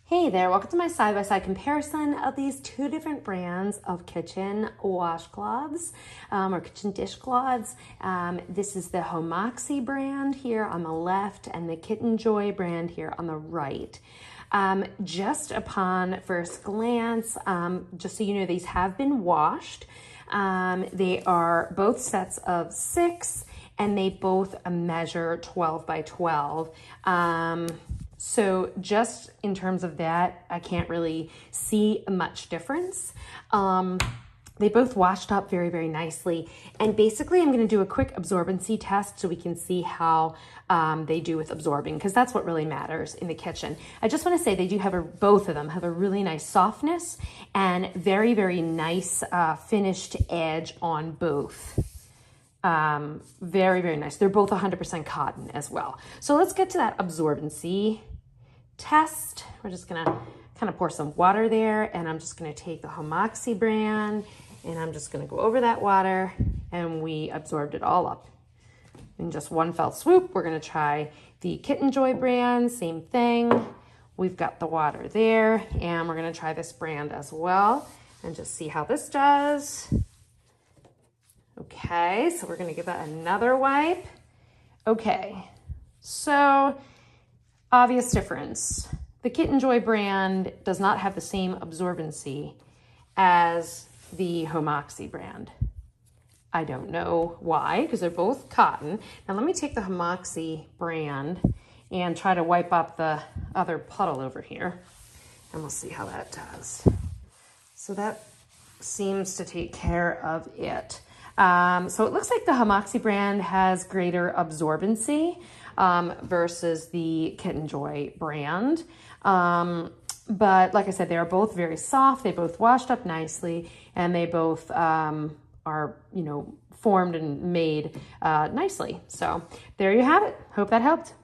Hey there, welcome to my side-by-side comparison of these two different brands of kitchen washcloths or kitchen dishcloths. This is the Homaxy brand here on the left and the Kitten Joy brand here on the right. Just upon first glance, just so you know, these have been washed. They are both sets of 6 and they both measure 12 by 12. So just in terms of that, I can't really see much difference. They both washed up very, very nicely. And basically I'm gonna do a quick absorbency test so we can see how they do with absorbing, because that's what really matters in the kitchen. I just wanna say they do have both of them have a really nice softness and very, very nice finished edge on both. Very, very nice. They're both 100% cotton as well. So let's get to that absorbency test. We're just gonna kind of pour some water there, and I'm just gonna take the Homaxy brand and I'm just gonna go over that water, and we absorbed it all up in just one fell swoop. We're gonna try the Kitten Joy brand, same thing. We've got the water there, and we're gonna try this brand as well and just see how this does. Okay, so we're gonna give that another wipe. Okay, so obvious difference. The Kitten Joy brand does not have the same absorbency as the Homaxy brand. I don't know why, because they're both cotton. Now let me take the Homaxy brand and try to wipe up the other puddle over here, and we'll see how that does. So that seems to take care of it. So it looks like the Homaxy brand has greater absorbency versus the Kitten Joy brand. But like I said, they are both very soft. They both washed up nicely, and they both are, you know, formed and made nicely. So there you have it. Hope that helped.